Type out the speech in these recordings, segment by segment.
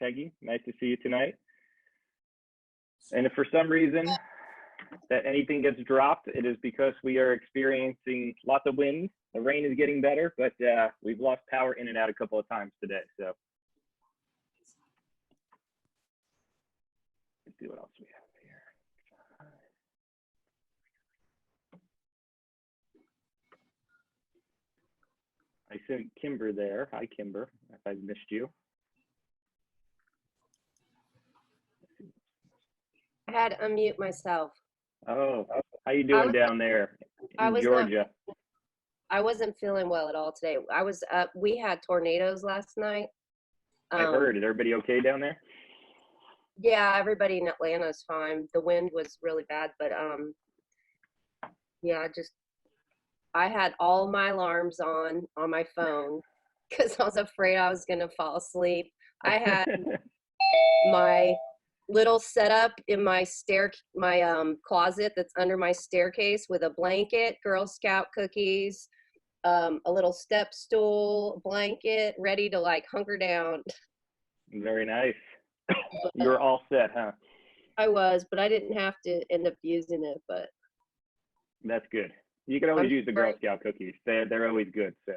Peggy. Nice to see you tonight. And if for some reason that anything gets dropped, it is because we are experiencing lots of wind. The rain is getting better, but we've lost power in and out a couple of times today. So let's see what else we have here. I sent Kimber there. Hi, Kimber, if I've missed you. I had to unmute myself. Oh, how you doing down there in Georgia? I wasn't feeling well at all today. I was up. We had tornadoes last night. I heard. Is everybody okay down there? Yeah, everybody in Atlanta is fine. The wind was really bad, but yeah, I had all my alarms on my phone because I was afraid I was gonna fall asleep. I had my little setup in my closet that's under my staircase with a blanket, Girl Scout cookies, a little step stool, blanket, ready to like hunker down. Very nice. You're all set, huh? I was, but I didn't have to end up using it, but. That's good. You can always use the Girl Scout cookies. They're always good, so.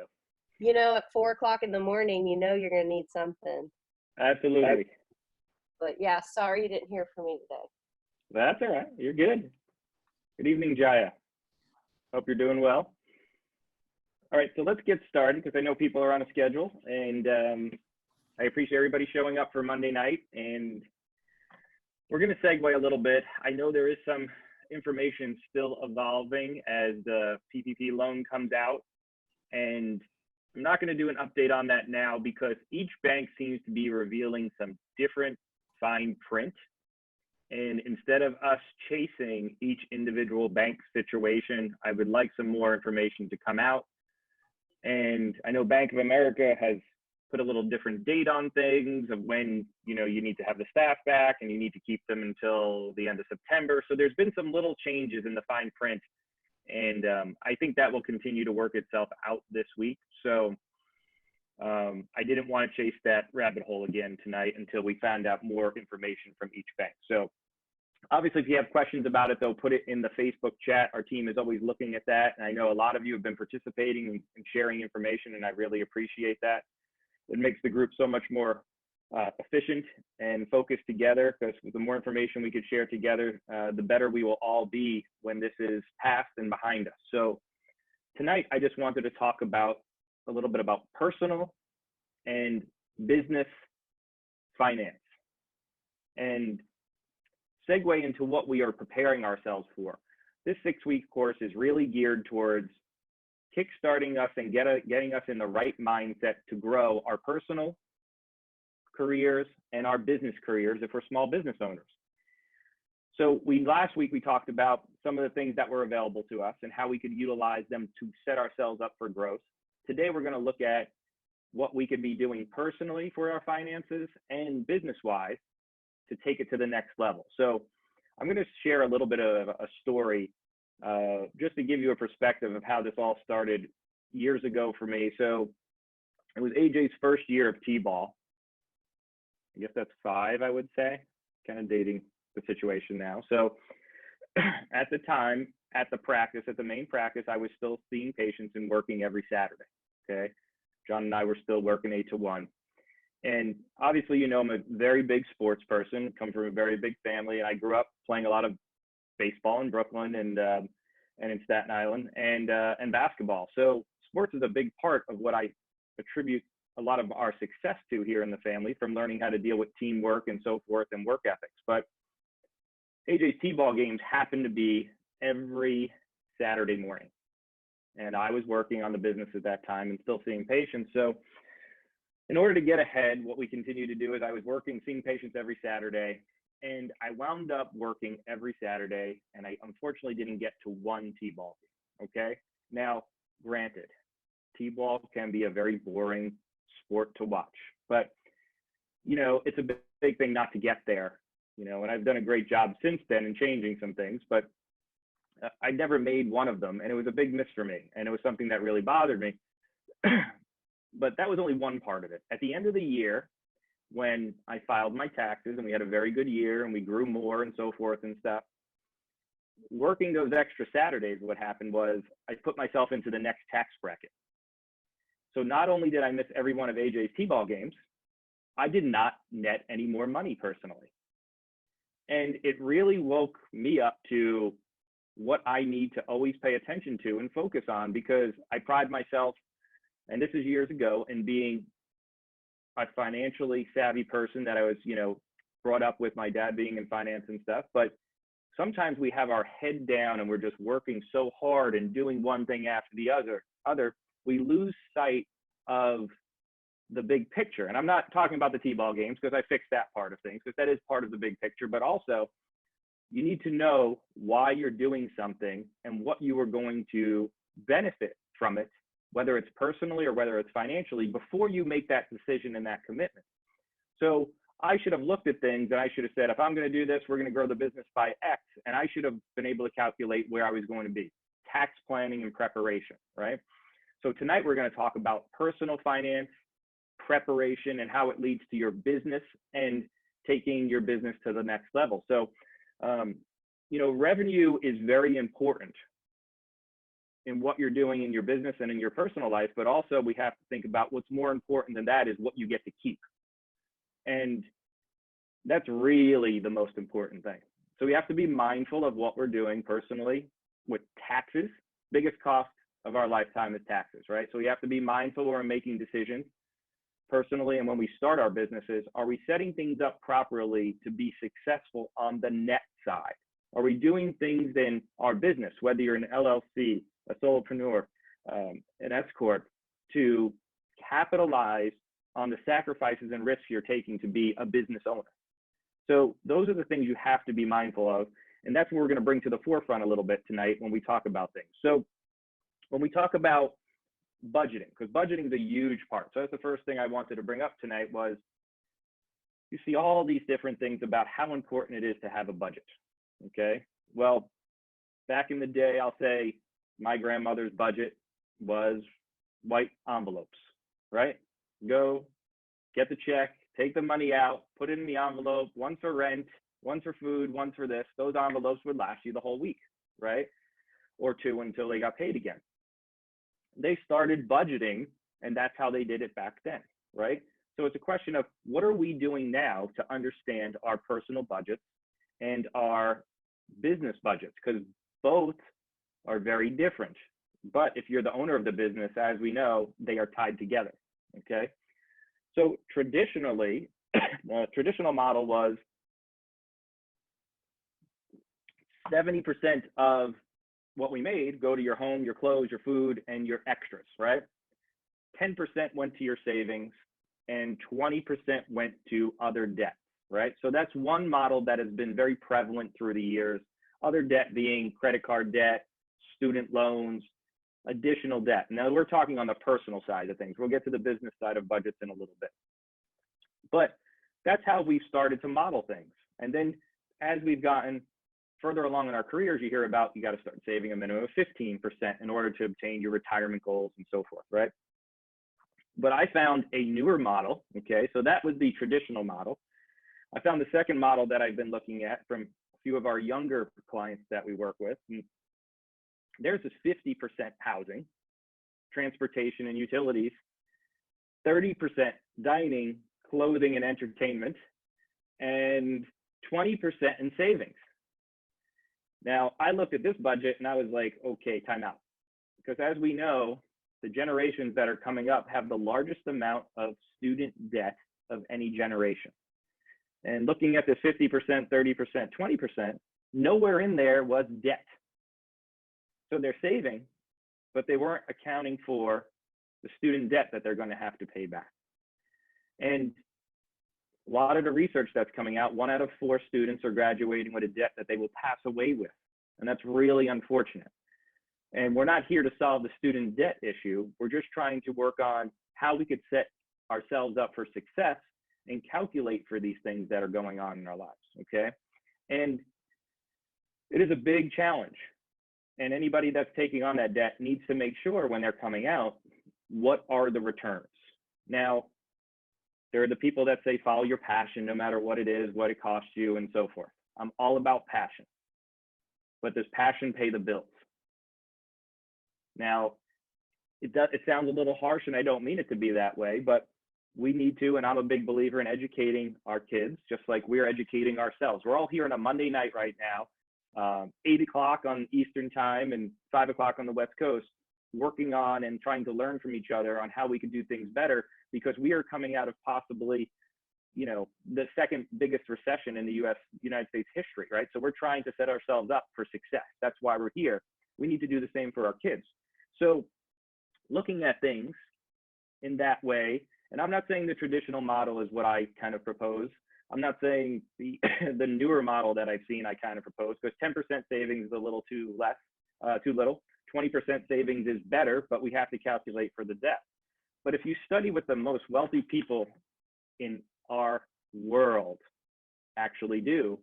You know, at 4 o'clock in the morning, you know you're gonna need something. Absolutely. But yeah, sorry you didn't hear from me today. That's all right. You're good. Good evening, Jaya. Hope you're doing well. All right, so let's get started because I know people are on a schedule, and I appreciate everybody showing up for Monday night. And we're going to segue a little bit. I know there is some information still evolving as the PPP loan comes out, and I'm not going to do an update on that now because each bank seems to be revealing some different fine print. And instead of us chasing each individual bank situation, I would like some more information to come out. And I know Bank of America has put a little different date on things of when, you know, you need to have the staff back and you need to keep them until the end of September. So there's been some little changes in the fine print. And I think that will continue to work itself out this week. So I didn't want to chase that rabbit hole again tonight until we found out more information from each bank. So obviously, if you have questions about it, though, put it in the Facebook chat. Our team is always looking at that. And I know a lot of you have been participating and sharing information, and I really appreciate that. It makes the group so much more efficient and focused together, because the more information we could share together, the better we will all be when this is past and behind us. So tonight, I just wanted to talk about a little bit about personal and business finance and segue into what we are preparing ourselves for. This 6-week course is really geared towards kickstarting us and getting us in the right mindset to grow our personal careers and our business careers if we're small business owners. So last week we talked about some of the things that were available to us and how we could utilize them to set ourselves up for growth. Today we're going to look at what we could be doing personally for our finances and business-wise to take it to the next level. So I'm going to share a little bit of a story just to give you a perspective of how this all started years ago for me. So it was AJ's first year of T-ball. I guess that's 5, I would say, kind of dating the situation now. So at the time, at the main practice, I was still seeing patients and working every Saturday, okay? John and I were still working 8 to 1. And obviously, you know, I'm a very big sports person, come from a very big family, and I grew up playing a lot of baseball in Brooklyn and in Staten Island and basketball. So sports is a big part of what I attribute a lot of our success to here in the family, from learning how to deal with teamwork and so forth and work ethics. But AJ's T-ball games happened to be every Saturday morning. And I was working on the business at that time and still seeing patients. So in order to get ahead, what we continue to do is I was seeing patients every Saturday, and I wound up working every Saturday, and I unfortunately didn't get to one T-ball game, okay? Now, granted, T-ball can be a very boring sport to watch, but, you know, it's a big thing not to get there, you know, and I've done a great job since then in changing some things, but I never made one of them, and it was a big miss for me, and it was something that really bothered me. But that was only one part of it. At the end of the year, when I filed my taxes and we had a very good year and we grew more and so forth and stuff. Working those extra Saturdays, what happened was I put myself into the next tax bracket. So not only did I miss every one of AJ's T-ball games, I did not net any more money personally. And it really woke me up to what I need to always pay attention to and focus on, because I pride myself, and this is years ago, in being a financially savvy person that I was, brought up with my dad being in finance and stuff. But sometimes we have our head down and we're just working so hard and doing one thing after the other, we lose sight of the big picture. And I'm not talking about the T-ball games, because I fixed that part of things, because that is part of the big picture, but also you need to know why you're doing something and what you are going to benefit from it, whether it's personally or whether it's financially, before you make that decision and that commitment. So I should have looked at things and I should have said, if I'm going to do this, we're going to grow the business by X. And I should have been able to calculate where I was going to be. Tax planning and preparation, right? So tonight we're going to talk about personal finance, preparation, and how it leads to your business and taking your business to the next level. So, revenue is very important in what you're doing in your business and in your personal life, but also we have to think about what's more important than that is what you get to keep. And that's really the most important thing. So we have to be mindful of what we're doing personally with taxes. Biggest cost of our lifetime is taxes, right? So we have to be mindful when we're making decisions personally. And when we start our businesses, are we setting things up properly to be successful on the net side? Are we doing things in our business, whether you're an LLC, a solopreneur, an S Corp, to capitalize on the sacrifices and risks you're taking to be a business owner? So those are the things you have to be mindful of. And that's what we're going to bring to the forefront a little bit tonight when we talk about things. So when we talk about budgeting, because budgeting is a huge part. So that's the first thing I wanted to bring up tonight was you see all these different things about how important it is to have a budget. Okay. Well, back in the day, I'll say my grandmother's budget was white envelopes, right? Go get the check, take the money out, put it in the envelope, one for rent, one for food, one for this. Those envelopes would last you the whole week, right? Or two until they got paid again. They started budgeting, and that's how they did it back then, right? So it's a question of what are we doing now to understand our personal budgets and our business budgets, because both are very different. But if you're the owner of the business, as we know, they are tied together, okay? So traditionally, the traditional model was 70% of what we made go to your home, your clothes, your food, and your extras, right? 10% went to your savings and 20% went to other debt, right? So that's one model that has been very prevalent through the years. Other debt being credit card debt, student loans, additional debt. Now we're talking on the personal side of things. We'll get to the business side of budgets in a little bit. But that's how we've started to model things. And then as we've gotten further along in our careers, you hear about you got to start saving a minimum of 15% in order to obtain your retirement goals and so forth, right? But I found a newer model, okay? So that was the traditional model. I found the second model that I've been looking at from a few of our younger clients that we work with. And there's this 50% housing, transportation and utilities, 30% dining, clothing and entertainment, and 20% in savings. Now, I looked at this budget and I was like, okay, time out. Because as we know, the generations that are coming up have the largest amount of student debt of any generation. And looking at the 50%, 30%, 20%, nowhere in there was debt. So they're saving, but they weren't accounting for the student debt that they're going to have to pay back. And a lot of the research that's coming out, 1 out of 4 students are graduating with a debt that they will pass away with. And that's really unfortunate. And we're not here to solve the student debt issue. We're just trying to work on how we could set ourselves up for success and calculate for these things that are going on in our lives, okay? And it is a big challenge. And anybody that's taking on that debt needs to make sure when they're coming out, what are the returns? Now, There are the people that say, follow your passion, no matter what it is, what it costs you, and so forth. I'm all about passion. But does passion pay the bills? Now, it sounds a little harsh, and I don't mean it to be that way, but we need to, and I'm a big believer in educating our kids, just like we're educating ourselves. We're all here on a Monday night right now, 8 o'clock on Eastern time and 5 o'clock on the West Coast, working on and trying to learn from each other on how we could do things better, because we are coming out of possibly, you know, the second biggest recession in the United States history, right? So we're trying to set ourselves up for success. That's why we're here. We need to do the same for our kids. So looking at things in that way, and I'm not saying the traditional model is what I kind of propose. I'm not saying the the newer model that I've seen I kind of propose, because 10% savings is a little too little. 20% savings is better, but we have to calculate for the debt. But if you study what the most wealthy people in our world actually do,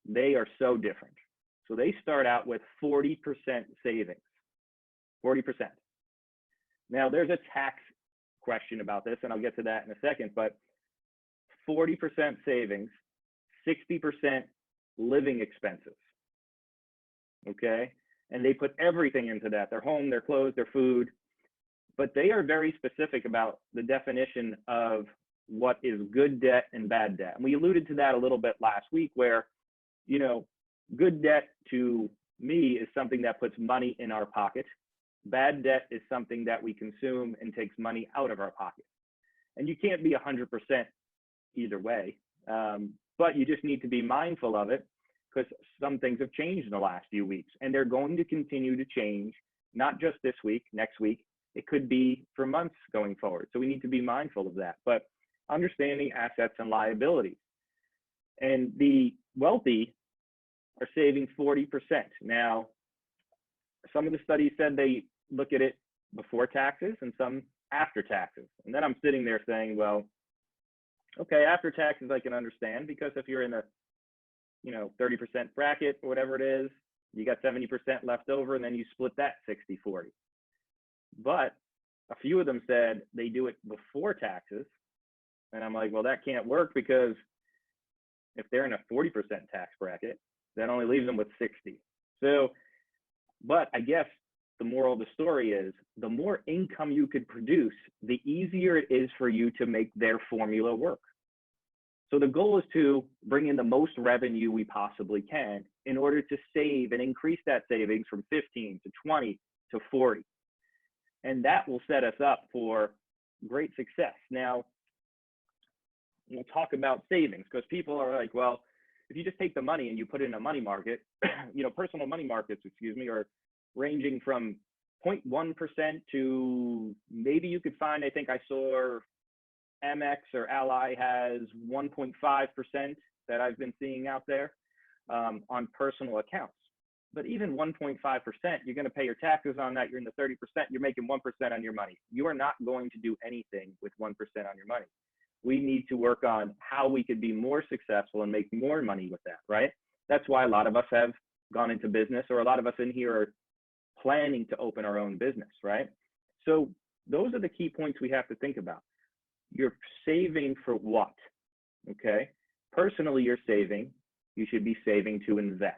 they are so different. So they start out with 40% savings, 40%. Now there's a tax question about this, and I'll get to that in a second, but 40% savings, 60% living expenses, okay? And they put everything into that, their home, their clothes, their food, but they are very specific about the definition of what is good debt and bad debt. And we alluded to that a little bit last week, where, you know, good debt to me is something that puts money in our pocket. Bad debt is something that we consume and takes money out of our pocket. And you can't be 100% either way, but you just need to be mindful of it, because some things have changed in the last few weeks, and they're going to continue to change, not just this week, next week. It could be for months going forward. So we need to be mindful of that, but understanding assets and liabilities. And the wealthy are saving 40%. Now, some of the studies said they look at it before taxes and some after taxes. And then I'm sitting there saying, well, okay, after taxes I can understand, because if you're in a, you know, 30% bracket or whatever it is, you got 70% left over, and then you split that 60-40. But a few of them said they do it before taxes. And I'm like, well, that can't work, because if they're in a 40% tax bracket, that only leaves them with 60. So, but I guess the moral of the story is, the more income you could produce, the easier it is for you to make their formula work. So the goal is to bring in the most revenue we possibly can in order to save and increase that savings from 15 to 20 to 40. And that will set us up for great success. Now, we'll talk about savings, because people are like, well, if you just take the money and you put it in a money market, you know, personal money markets, excuse me, are ranging from 0.1% to maybe you could find, I think I saw Amex or Ally has 1.5% that I've been seeing out there on personal accounts. But even 1.5%, you're going to pay your taxes on that. You're in the 30%, you're making 1% on your money. You are not going to do anything with 1% on your money. We need to work on how we could be more successful and make more money with that, right? That's why a lot of us have gone into business, or a lot of us in here are planning to open our own business, right? So those are the key points we have to think about. You're saving for what, okay? Personally, you're saving. You should be saving to invest.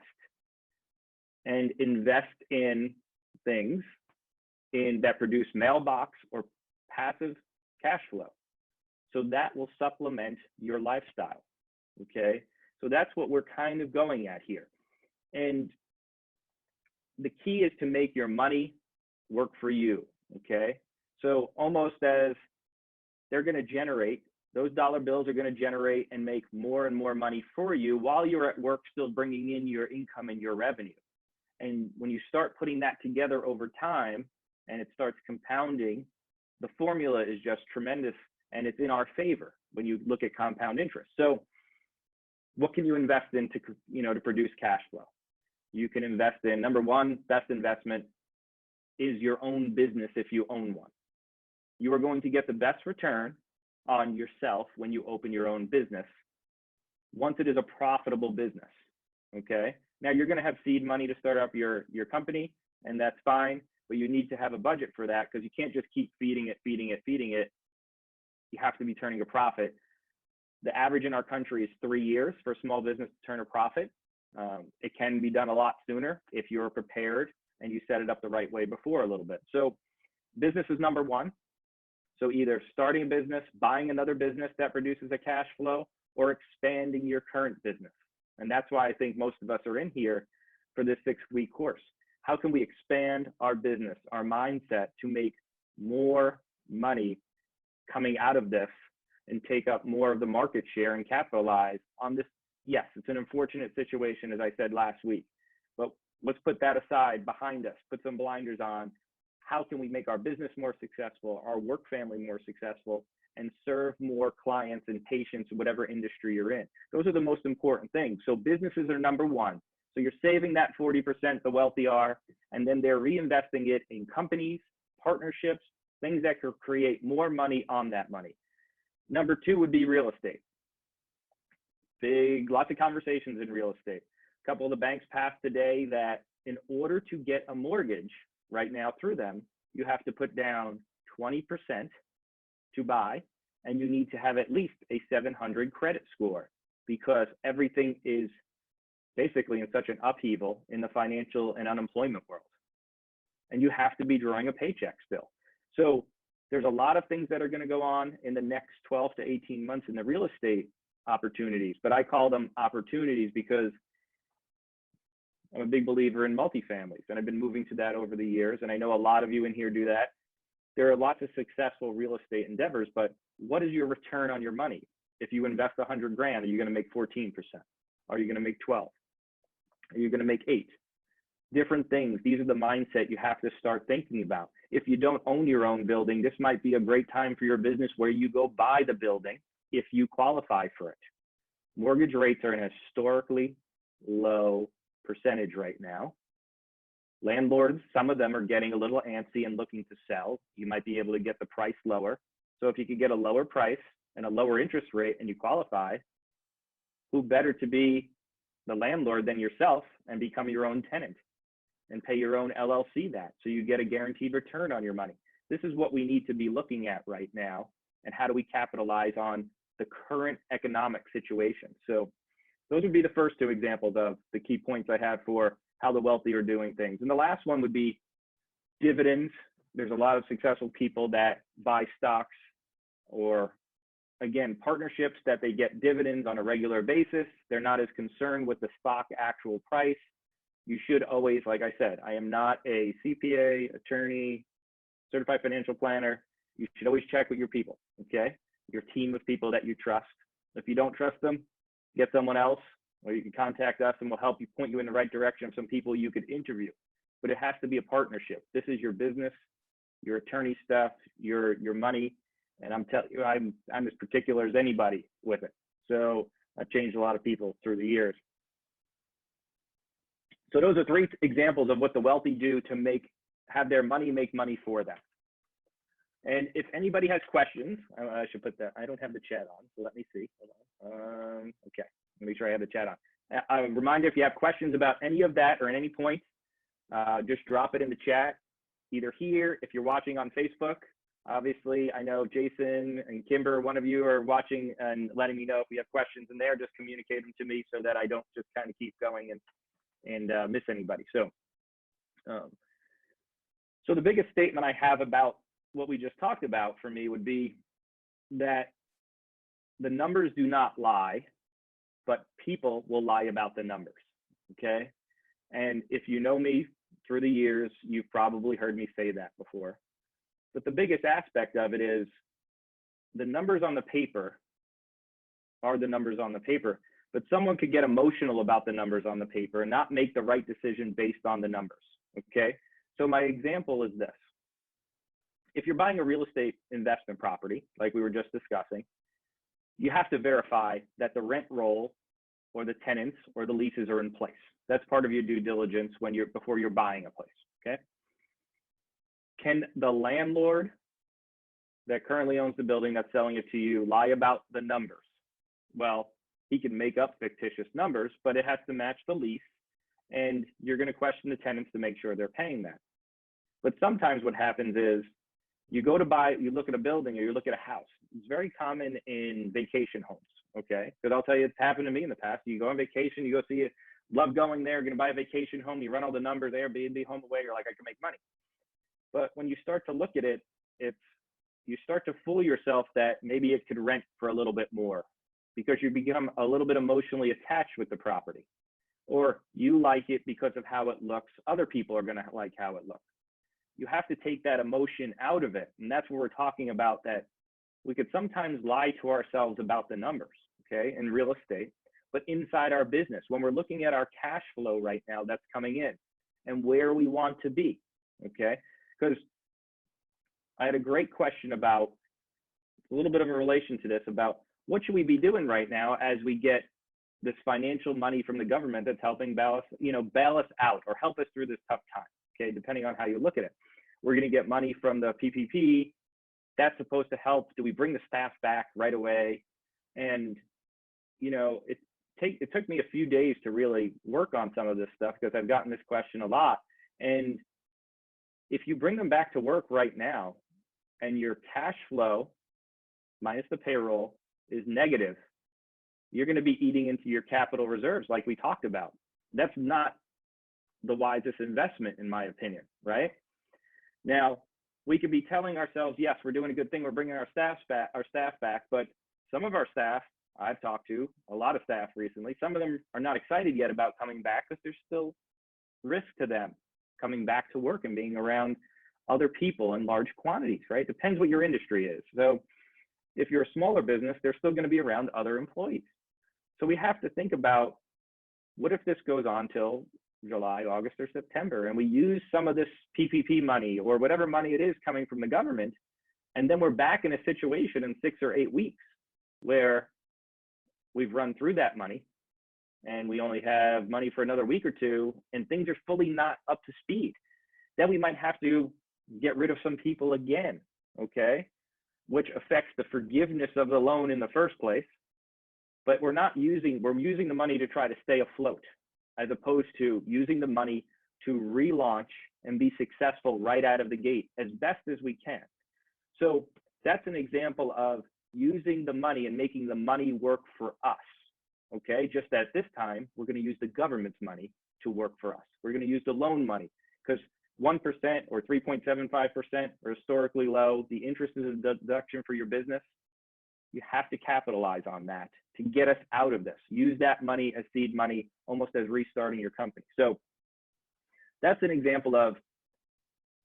And invest in things that produce mailbox or passive cash flow. So that will supplement your lifestyle, okay? So that's what we're kind of going at here. And the key is to make your money work for you, okay? So almost as they're gonna generate, those dollar bills are gonna generate and make more and more money for you while you're at work, still bringing in your income and your revenue. And when you start putting that together over time and it starts compounding, the formula is just tremendous, and it's in our favor when you look at compound interest. So what can you invest in to, you know, to produce cash flow? You can invest in, number one, best investment is your own business if you own one. You are going to get the best return on yourself when you open your own business, once it is a profitable business, okay? Now you're gonna have seed money to start up your company, and that's fine, but you need to have a budget for that, because you can't just keep feeding it, you have to be turning a profit. The average in our country is 3 years for a small business to turn a profit. It can be done a lot sooner if you're prepared and you set it up the right way before a little bit. So business is number one. So either starting a business, buying another business that produces a cash flow, or expanding your current business. And that's why I think most of us are in here for this 6-week course. How can we expand our business, our mindset to make more money coming out of this and take up more of the market share and capitalize on this? Yes, it's an unfortunate situation, as I said last week, but let's put that aside behind us, put some blinders on. How can we make our business more successful, our work family more successful, and serve more clients and patients in whatever industry you're in? Those are the most important things. So businesses are number one. So you're saving that 40%, the wealthy are, and then they're reinvesting it in companies, partnerships, things that could create more money on that money. Number two would be real estate. Lots of conversations in real estate. A couple of the banks passed today that in order to get a mortgage right now through them, you have to put down 20% to buy, and you need to have at least a 700 credit score, because everything is basically in such an upheaval in the financial and unemployment world. And you have to be drawing a paycheck still. So there's a lot of things that are going to go on in the next 12 to 18 months in the real estate opportunities, but I call them opportunities because I'm a big believer in multifamilies, and I've been moving to that over the years. And I know a lot of you in here do that. There are lots of successful real estate endeavors, but what is your return on your money? If you invest 100 grand, are you going to make 14%? Are you going to make 12? Are you going to make 8? Different things. These are the mindset you have to start thinking about. If you don't own your own building, this might be a great time for your business where you go buy the building if you qualify for it. Mortgage rates are in a historically low percentage right now. Landlords, some of them are getting a little antsy and looking to sell. You might be able to get the price lower. So if you could get a lower price and a lower interest rate and you qualify, who better to be the landlord than yourself and become your own tenant and pay your own LLC that, so you get a guaranteed return on your money. This is what we need to be looking at right now, and how do we capitalize on the current economic situation. So those would be the first two examples of the key points I have for how the wealthy are doing things. And the last one would be dividends. There's a lot of successful people that buy stocks, or again, partnerships that they get dividends on a regular basis. They're not as concerned with the stock actual price. You should always, like I said, I am not a CPA, attorney, certified financial planner. You should always check with your people, okay? Your team of people that you trust. If you don't trust them, get someone else, or you can contact us and we'll help you, point you in the right direction of some people you could interview. But it has to be a partnership. This is your business, your attorney stuff, your money. And I'm telling you, I'm as particular as anybody with it. So I've changed a lot of people through the years. So those are 3 examples of what the wealthy do to have their money make money for them. And if anybody has questions, I should put that. I don't have the chat on, so let me see. Hold on. Okay, make sure I have the chat on. A reminder: if you have questions about any of that or at any point, just drop it in the chat. Either here, if you're watching on Facebook. Obviously, I know Jason and Kimber, one of you are watching and letting me know if we have questions in there. Just communicate them to me so that I don't just kind of keep going and miss anybody. So the biggest statement I have about what we just talked about for me would be that the numbers do not lie, but people will lie about the numbers, okay? And if you know me through the years, you've probably heard me say that before. But the biggest aspect of it is the numbers on the paper are the numbers on the paper, but someone could get emotional about the numbers on the paper and not make the right decision based on the numbers, okay? So my example is this. If you're buying a real estate investment property, like we were just discussing, you have to verify that the rent roll or the tenants or the leases are in place. That's part of your due diligence before you're buying a place, okay? Can the landlord that currently owns the building that's selling it to you lie about the numbers? Well, he can make up fictitious numbers, but it has to match the lease, and you're going to question the tenants to make sure they're paying that. But sometimes what happens is you go to buy, you look at a building or you look at a house, it's very common in vacation homes, okay? Because I'll tell you, it's happened to me in the past. You go on vacation, you go see it, love going there, going to buy a vacation home, you run all the numbers, Airbnb, home away, you're like, I can make money. But when you start to look at it, you start to fool yourself that maybe it could rent for a little bit more because you become a little bit emotionally attached with the property, or you like it because of how it looks. Other people are going to like how it looks. You have to take that emotion out of it. And that's what we're talking about, that we could sometimes lie to ourselves about the numbers, okay, in real estate, but inside our business, when we're looking at our cash flow right now that's coming in and where we want to be, okay? Because I had a great question about a little bit of a relation to this, about what should we be doing right now as we get this financial money from the government that's helping bail us out or help us through this tough time, okay, depending on how you look at it. We're going to get money from the PPP. That's supposed to help. Do we bring the staff back right away? And, it took me a few days to really work on some of this stuff because I've gotten this question a lot. And if you bring them back to work right now and your cash flow minus the payroll is negative, you're going to be eating into your capital reserves like we talked about. That's not the wisest investment, in my opinion, right? Now, we could be telling ourselves, yes, we're doing a good thing, we're bringing our staff back, but some of our staff, I've talked to a lot of staff recently, some of them are not excited yet about coming back because there's still risk to them coming back to work and being around other people in large quantities, right? Depends what your industry is. So if you're a smaller business, they're still going to be around other employees. So we have to think about, what if this goes on till July, August, or September, and we use some of this PPP money or whatever money it is coming from the government, and then we're back in a situation in 6 or 8 weeks where we've run through that money and we only have money for another week or two and things are fully not up to speed. Then we might have to get rid of some people again, okay? Which affects the forgiveness of the loan in the first place. But we're using the money to try to stay afloat, as opposed to using the money to relaunch and be successful right out of the gate as best as we can. So that's an example of using the money and making the money work for us, okay? Just at this time, we're going to use the government's money to work for us. We're going to use the loan money because 1% or 3.75% are historically low. The interest is a deduction for your business. You have to capitalize on that to get us out of this. Use that money as seed money, almost as restarting your company. So that's an example of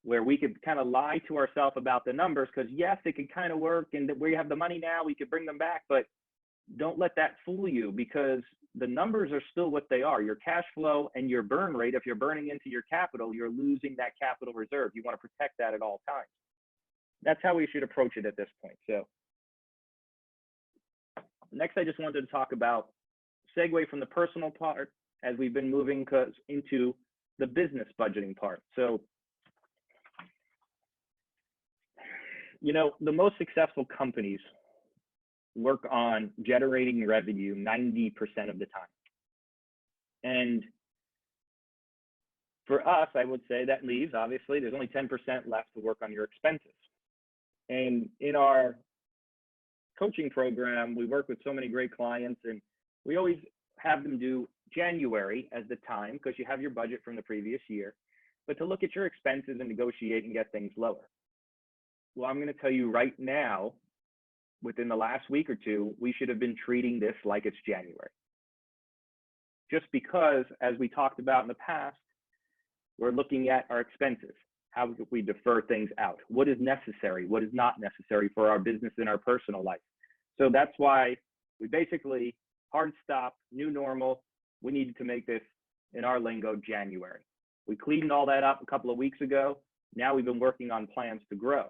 where we could kind of lie to ourselves about the numbers, because yes, it could kind of work, and we have the money now, we could bring them back, but don't let that fool you, because the numbers are still what they are. Your cash flow and your burn rate, if you're burning into your capital, you're losing that capital reserve. You want to protect that at all times. That's how we should approach it at this point. So next, I just wanted to talk about, segue from the personal part as we've been moving into the business budgeting part. So, the most successful companies work on generating revenue 90% of the time. And for us, I would say that leaves, obviously, there's only 10% left to work on your expenses. And in our coaching program, we work with so many great clients, and we always have them do January as the time, because you have your budget from the previous year, but to look at your expenses and negotiate and get things lower. Well, I'm going to tell you right now, within the last week or two, we should have been treating this like it's January. Just because, as we talked about in the past, we're looking at our expenses. How do we defer things out? What is necessary? What is not necessary for our business and our personal life? So that's why we basically hard stop, new normal. We needed to make this, in our lingo, January. We cleaned all that up a couple of weeks ago. Now we've been working on plans to grow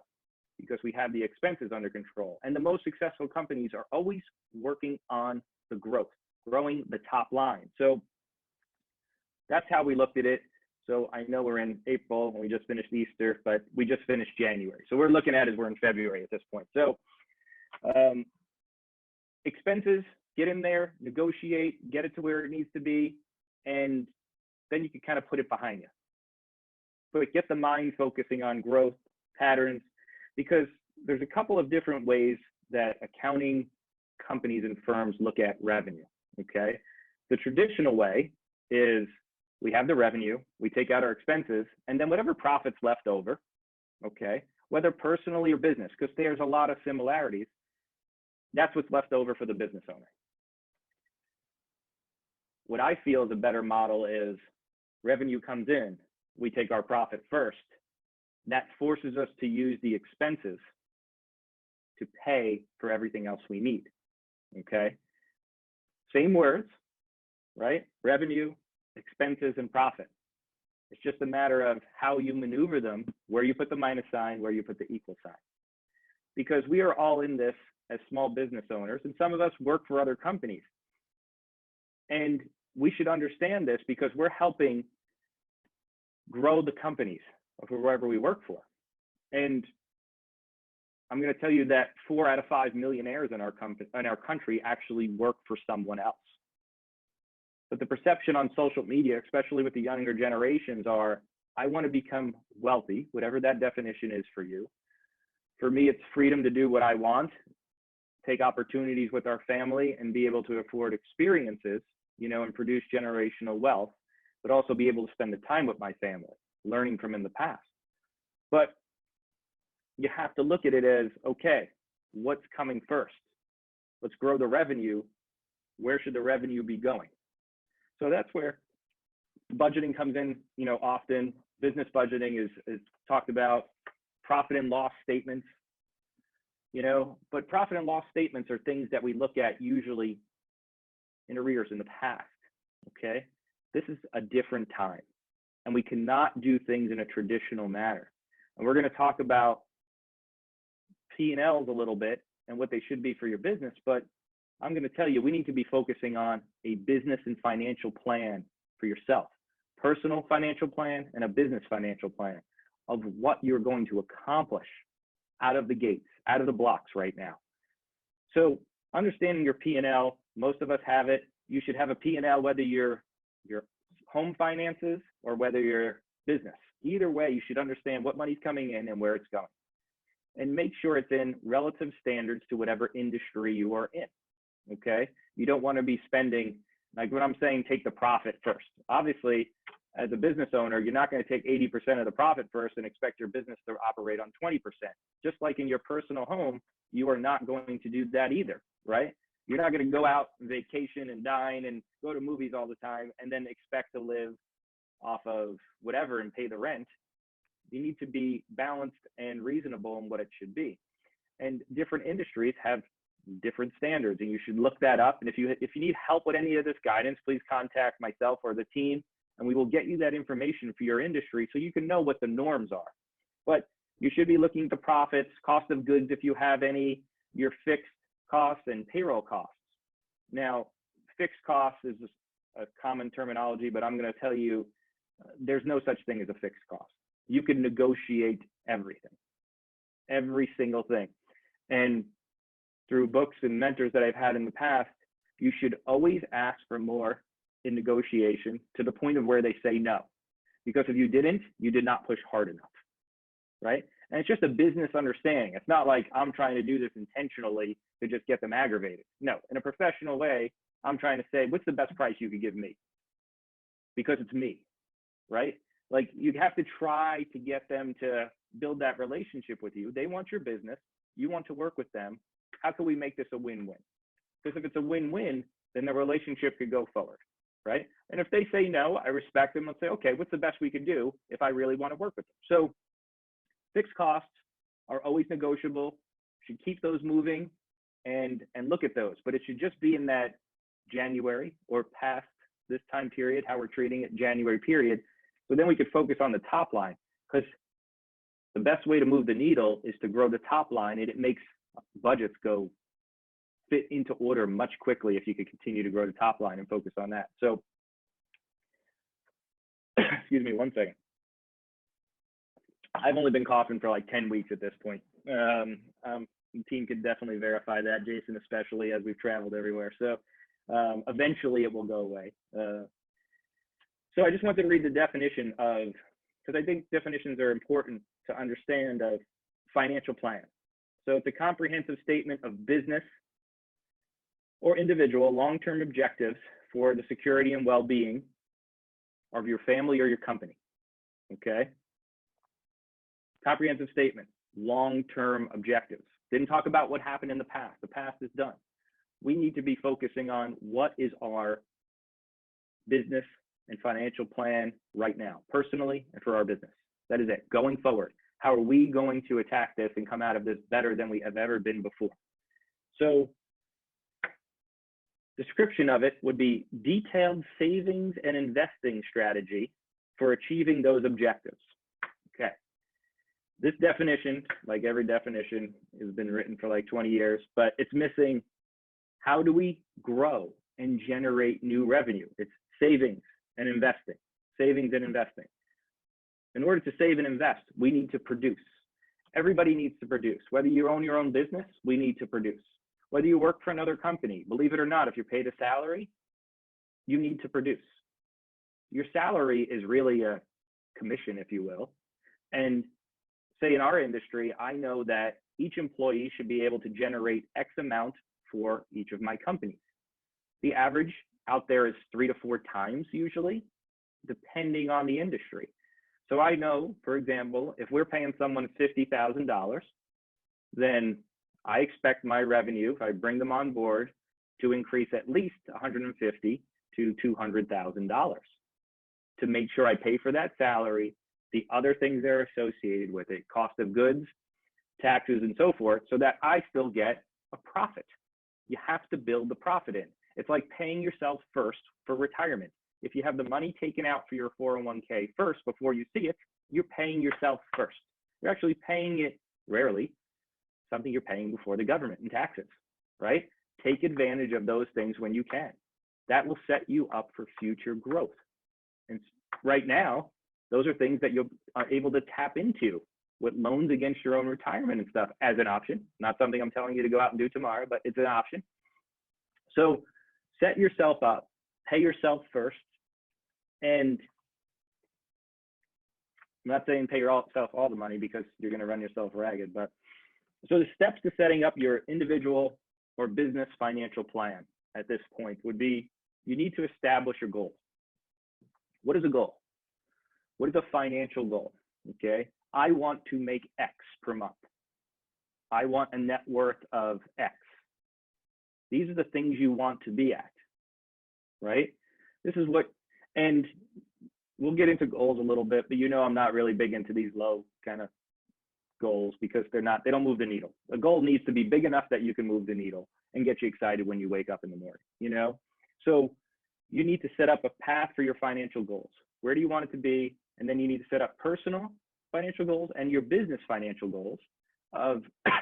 because we have the expenses under control. And the most successful companies are always working on the growth, growing the top line. So that's how we looked at it. So I know we're in April and we just finished Easter, but we just finished January. So we're looking at it, we're in February at this point. So expenses, get in there, negotiate, get it to where it needs to be, and then you can kind of put it behind you. But get the mind focusing on growth patterns, because there's a couple of different ways that accounting companies and firms look at revenue, okay? The traditional way is we have the revenue, we take out our expenses, and then whatever profit's left over, okay, whether personally or business, because there's a lot of similarities, that's what's left over for the business owner. What I feel is a better model is revenue comes in, we take our profit first. That forces us to use the expenses to pay for everything else we need, okay? Same words, right? Revenue, expenses, and profit. It's just a matter of how you maneuver them, where you put the minus sign, where you put the equal sign. Because we are all in this as small business owners, and some of us work for other companies. And we should understand this because we're helping grow the companies of whoever we work for. And I'm going to tell you that 4 out of 5 millionaires in our country actually work for someone else. But the perception on social media, especially with the younger generations, are, I want to become wealthy, whatever that definition is for you. For me, it's freedom to do what I want, take opportunities with our family, and be able to afford experiences, you know, and produce generational wealth, but also be able to spend the time with my family, learning from in the past. But you have to look at it as, okay, what's coming first? Let's grow the revenue. Where should the revenue be going? So that's where budgeting comes in, you know, often. Business budgeting is talked about, profit and loss statements, you know, but profit and loss statements are things that we look at usually in arrears in the past, okay? This is a different time, and we cannot do things in a traditional manner. And we're going to talk about P&Ls a little bit and what they should be for your business, but I'm going to tell you, we need to be focusing on a business and financial plan for yourself, personal financial plan and a business financial plan of what you're going to accomplish out of the gates, out of the blocks right now. So understanding your P&L, most of us have it. You should have a P&L whether you're your home finances or whether you're business. Either way, you should understand what money's coming in and where it's going. And make sure it's in relative standards to whatever industry you are in. Okay, you don't want to be spending, like when I'm saying take the profit first. Obviously, as a business owner, you're not going to take 80% of the profit first and expect your business to operate on 20%. Just like in your personal home, you are not going to do that either, right? You're not going to go out on vacation and dine and go to movies all the time and then expect to live off of whatever and pay the rent. You need to be balanced and reasonable in what it should be. And different industries have different standards, and you should look that up. And if you need help with any of this guidance, please contact myself or the team, and we will get you that information for your industry so you can know what the norms are. But you should be looking at the profits, cost of goods if you have any, your fixed costs and payroll costs. Now, fixed costs is a common terminology, but I'm going to tell you there's no such thing as a fixed cost. You can negotiate everything, every single thing. And through books and mentors that I've had in the past, you should always ask for more in negotiation to the point of where they say no. Because if you didn't, you did not push hard enough, right? And it's just a business understanding. It's not like I'm trying to do this intentionally to just get them aggravated. No, in a professional way, I'm trying to say, what's the best price you could give me? Because it's me, right? Like you have to try to get them to build that relationship with you. They want your business. You want to work with them. How can we make this a win-win? Because if it's a win-win, then the relationship could go forward, right? And if they say no, I respect them and say, okay, what's the best we could do if I really want to work with them? So fixed costs are always negotiable. Should keep those moving and look at those. But it should just be in that January or past this time period, how we're treating it, January period. So then we could focus on the top line, because the best way to move the needle is to grow the top line, and it makes budgets go fit into order much quickly if you could continue to grow the top line and focus on that. So, excuse me, one second. I've only been coughing for like 10 weeks at this point. The team could definitely verify that, Jason especially, as we've traveled everywhere. So eventually it will go away. So I just wanted to read the definition of, because I think definitions are important to understand, of financial plan. So it's a comprehensive statement of business or individual long-term objectives for the security and well-being of your family or your company, okay? Comprehensive statement, long-term objectives. Didn't talk about what happened in the past. The past is done. We need to be focusing on what is our business and financial plan right now, personally and for our business. That is it, going forward. How are we going to attack this and come out of this better than we have ever been before? So, description of it would be detailed savings and investing strategy for achieving those objectives. Okay. This definition, like every definition, has been written for like 20 years, but it's missing how do we grow and generate new revenue? It's savings and investing, savings and investing. In order to save and invest, we need to produce. Everybody needs to produce. Whether you own your own business, we need to produce. Whether you work for another company, believe it or not, if you're paid a salary, you need to produce. Your salary is really a commission, if you will. And say in our industry, I know that each employee should be able to generate X amount for each of my companies. The average out there is 3 to 4 times usually, depending on the industry. So I know, for example, if we're paying someone $50,000, then I expect my revenue, if I bring them on board, to increase at least $150,000 to $200,000 to make sure I pay for that salary, the other things that are associated with it, cost of goods, taxes, and so forth, so that I still get a profit. You have to build the profit in. It's like paying yourself first for retirement. If you have the money taken out for your 401k first before you see it, you're paying yourself first. You're actually paying it rarely, something you're paying before the government in taxes, right? Take advantage of those things when you can. That will set you up for future growth. And right now, those are things that you are able to tap into with loans against your own retirement and stuff as an option. Not something I'm telling you to go out and do tomorrow, but it's an option. So set yourself up, pay yourself first. And I'm not saying pay yourself all the money because you're going to run yourself ragged, but so the steps to setting up your individual or business financial plan at this point would be, you need to establish your goal. What is a goal? What is a financial goal? Okay. I want to make X per month. I want a net worth of X. These are the things you want to be at, right? This is what, and we'll get into goals a little bit, but you know I'm not really big into these low kind of goals because they don't move the needle. A goal needs to be big enough that you can move the needle and get you excited when you wake up in the morning, you know? So you need to set up a path for your financial goals. Where do you want it to be? And then you need to set up personal financial goals and your business financial goals of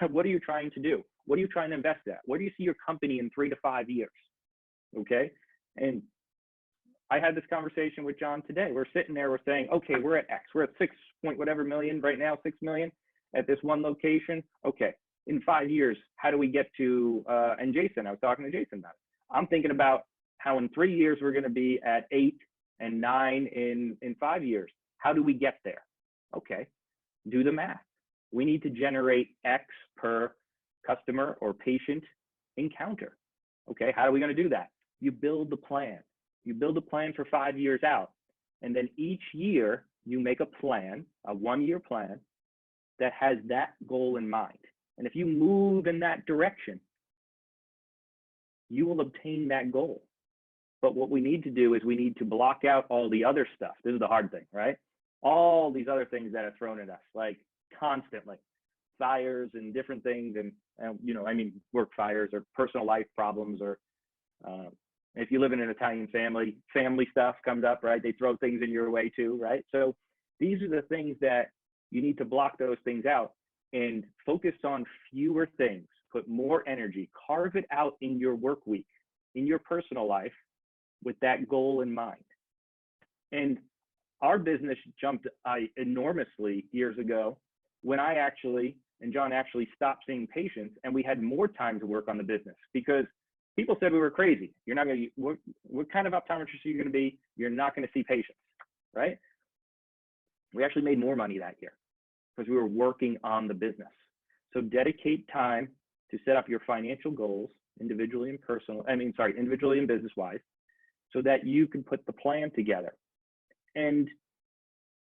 what are you trying to do? What are you trying to invest at? Where do you see your company in 3 to 5 years? Okay. And I had this conversation with John today. We're sitting there, we're saying, okay, we're at X. We're at 6 point whatever million right now, 6 million at this one location. Okay. In 5 years, how do we get to, and Jason, I was talking to Jason about it. I'm thinking about how in 3 years, we're going to be at 8 and 9 in 5 years. How do we get there? Okay. Do the math. We need to generate X per customer or patient encounter. Okay. How are we going to do that? You build the plan. You build a plan for 5 years out. And then each year you make a plan, a 1-year plan that has that goal in mind. And if you move in that direction, you will obtain that goal. But what we need to do is we need to block out all the other stuff. This is the hard thing, right? All these other things that are thrown at us, like constantly, fires and different things. And you know, I mean, work fires or personal life problems, or if you live in an Italian family, family stuff comes up, right? They throw things in your way too, right? So these are the things that you need to block those things out and focus on fewer things, put more energy, carve it out in your work week, in your personal life with that goal in mind. And our business jumped enormously years ago when I actually, and John actually stopped seeing patients and we had more time to work on the business because people said we were crazy. You're not going to, what kind of optometrist are you going to be? You're not going to see patients, right? We actually made more money that year because we were working on the business. So dedicate time to set up your financial goals individually and individually and business wise, so that you can put the plan together. And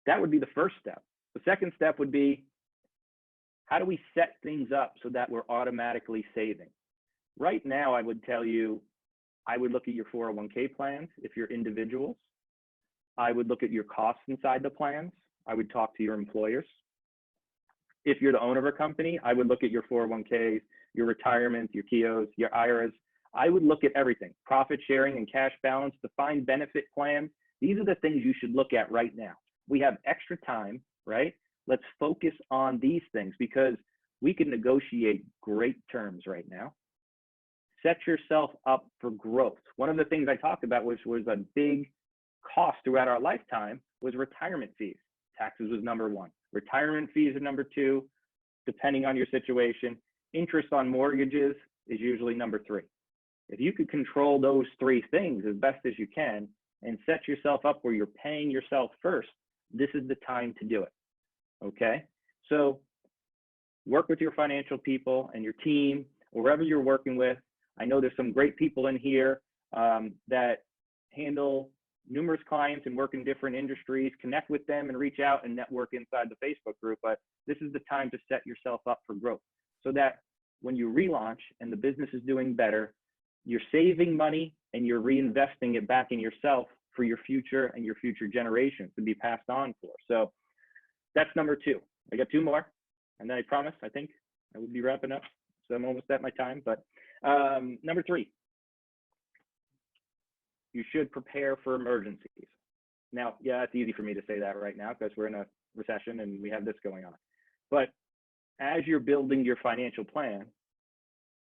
that would be the first step. The second step would be, how do we set things up so that we're automatically saving? Right now, I would tell you, I would look at your 401k plans if you're individuals. I would look at your costs inside the plans. I would talk to your employers. If you're the owner of a company, I would look at your 401ks, your retirement, your KIOs, your IRAs. I would look at everything, profit sharing and cash balance, defined benefit plans. These are the things you should look at right now. We have extra time, right? Let's focus on these things because we can negotiate great terms right now. Set yourself up for growth. One of the things I talked about, which was a big cost throughout our lifetime, was retirement fees. Taxes was number one. Retirement fees are number two, depending on your situation. Interest on mortgages is usually number three. If you could control those three things as best as you can and set yourself up where you're paying yourself first, this is the time to do it, okay? So work with your financial people and your team, or wherever you're working with. I know there's some great people in here that handle numerous clients and work in different industries. Connect with them and reach out and network inside the Facebook group. But this is the time to set yourself up for growth so that when you relaunch and the business is doing better, you're saving money and you're reinvesting it back in yourself for your future and your future generations to be passed on for. So that's number two. I got two more, and then I promise, I think I would be wrapping up. So I'm almost at my time, but number three, you should prepare for emergencies. Now, yeah, it's easy for me to say that right now because we're in a recession and we have this going on. But as you're building your financial plan,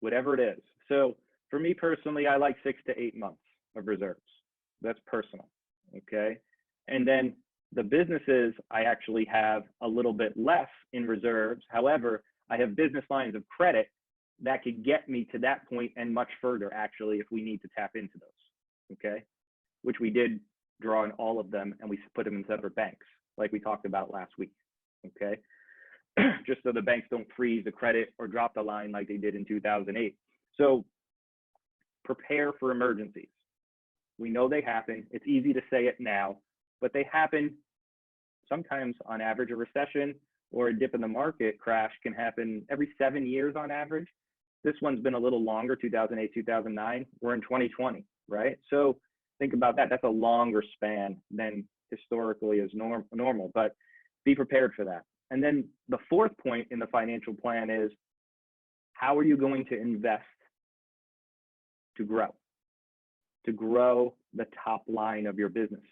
whatever it is. So for me personally, I like 6 to 8 months of reserves. That's personal, okay? And then the businesses, I actually have a little bit less in reserves. However, I have business lines of credit that could get me to that point and much further, actually, if we need to tap into those, okay? Which we did draw on all of them, and we put them in separate banks, like we talked about last week, okay? Just so the banks don't freeze the credit or drop the line like they did in 2008. So prepare for emergencies. We know they happen. It's easy to say it now, but they happen sometimes. On average, a recession or a dip in the market crash can happen every 7 years on average. This one's been a little longer, 2008, 2009. We're in 2020, right? So think about that. That's a longer span than historically is normal, but be prepared for that. And then the fourth point in the financial plan is, how are you going to invest to grow the top line of your business?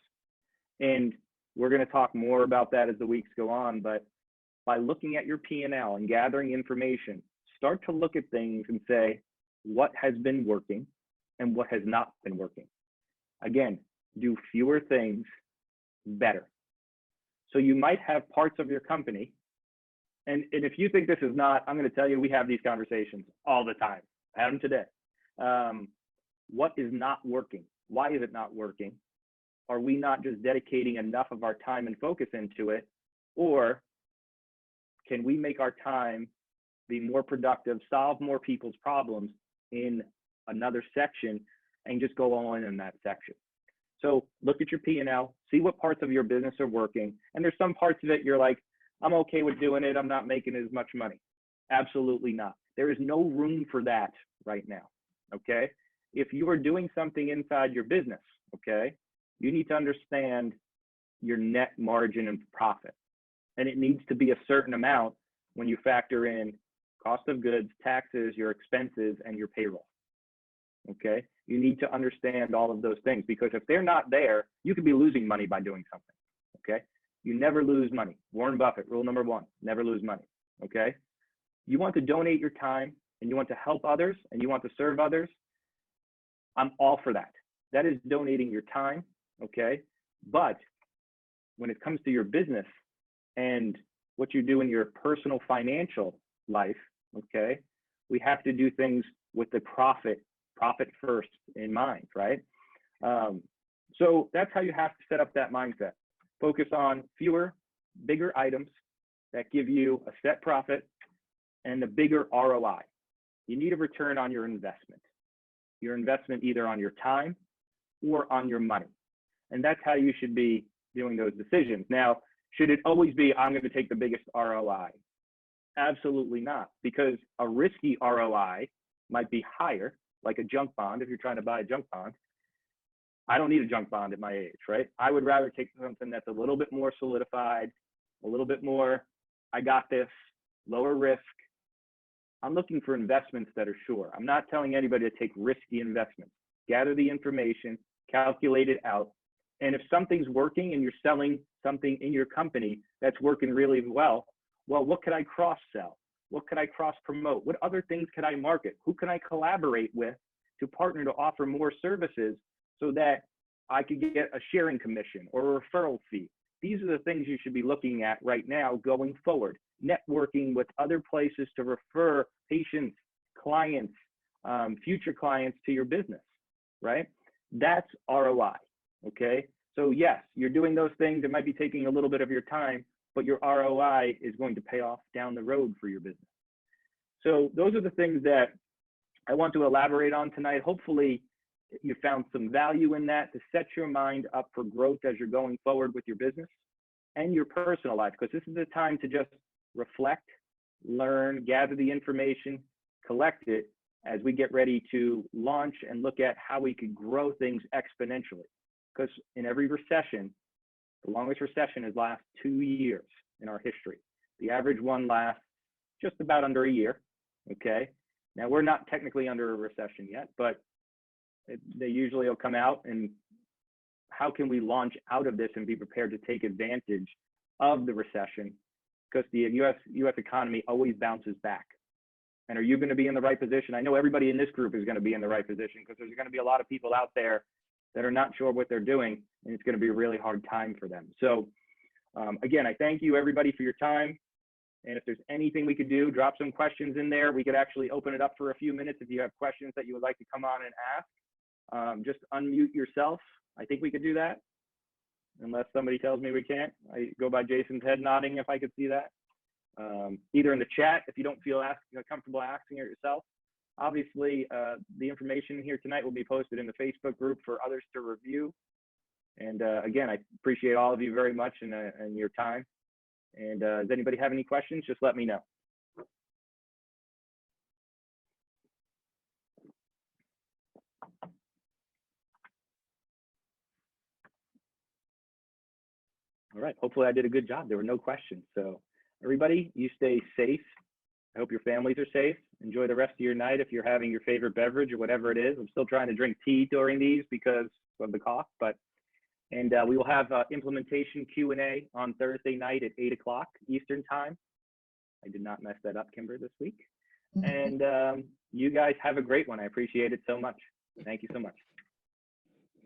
And we're going to talk more about that as the weeks go on, but by looking at your P&L and gathering information, start to look at things and say, what has been working and what has not been working? Again, do fewer things better. So you might have parts of your company, and if you think this is not, I'm going to tell you, we have these conversations all the time. I had them today. What is not working? Why is it not working? Are we not just dedicating enough of our time and focus into it? Or can we make our time be more productive, solve more people's problems in another section and just go all in that section? So look at your P&L, see what parts of your business are working. And there's some parts of it you're like, I'm okay with doing it. I'm not making as much money. Absolutely not. There is no room for that right now, okay? If you are doing something inside your business, okay, you need to understand your net margin and profit. And it needs to be a certain amount when you factor in cost of goods, taxes, your expenses, and your payroll, okay? You need to understand all of those things, because if they're not there, you could be losing money by doing something, okay? You never lose money. Warren Buffett, rule number one, never lose money, okay? You want to donate your time and you want to help others and you want to serve others, I'm all for that. That is donating your time, okay? But when it comes to your business and what you do in your personal financial life, okay, we have to do things with the profit first in mind, right? So that's how you have to set up that mindset. Focus on fewer, bigger items that give you a set profit and the bigger ROI. You need a return on your investment either on your time or on your money. And that's how you should be doing those decisions. Now, should it always be, I'm going to take the biggest ROI? Absolutely not, because a risky ROI might be higher, like a junk bond. If you're trying to buy a junk bond, I don't need a junk bond at my age, right? I would rather take something that's a little bit more solidified, a little bit more, I got this, lower risk. I'm looking for investments that are sure. I'm not telling anybody to take risky investments. Gather the information, calculate it out. And if something's working and you're selling something in your company that's working really well, what could I cross-sell? What could I cross-promote? What other things could I market? Who can I collaborate with to partner to offer more services so that I could get a sharing commission or a referral fee? These are the things you should be looking at right now going forward. Networking with other places to refer patients, clients, future clients to your business, right? That's ROI, okay? So yes, you're doing those things. It might be taking a little bit of your time, but your ROI is going to pay off down the road for your business. So those are the things that I want to elaborate on tonight. Hopefully you found some value in that to set your mind up for growth as you're going forward with your business and your personal life, because this is the time to just reflect, learn, gather the information, collect it as we get ready to launch and look at how we could grow things exponentially. Because in every recession, the longest recession has lasted 2 years in our history. The average one lasts just about under a year, okay? Now, we're not technically under a recession yet, but they usually will come out, and how can we launch out of this and be prepared to take advantage of the recession? Because the US economy always bounces back. And are you going to be in the right position? I know everybody in this group is going to be in the right position, because there's going to be a lot of people out there that are not sure what they're doing, and it's going to be a really hard time for them. So again, I thank you everybody for your time. And if there's anything we could do, drop some questions in there. We could actually open it up for a few minutes if you have questions that you would like to come on and ask. Just unmute yourself. I think we could do that, unless somebody tells me we can't. I go by Jason's head nodding if I could see that. Either in the chat if you don't feel comfortable asking it yourself. Obviously, the information here tonight will be posted in the Facebook group for others to review. And again, I appreciate all of you very much and your time. And does anybody have any questions? Just let me know. All right, hopefully I did a good job. There were no questions. So everybody, you stay safe. I hope your families are safe. Enjoy the rest of your night if you're having your favorite beverage or whatever it is. I'm still trying to drink tea during these because of the cough, and we will have implementation Q&A on Thursday night at 8 o'clock Eastern time. I did not mess that up, Kimber, this week. And you guys have a great one. I appreciate it so much. Thank you so much.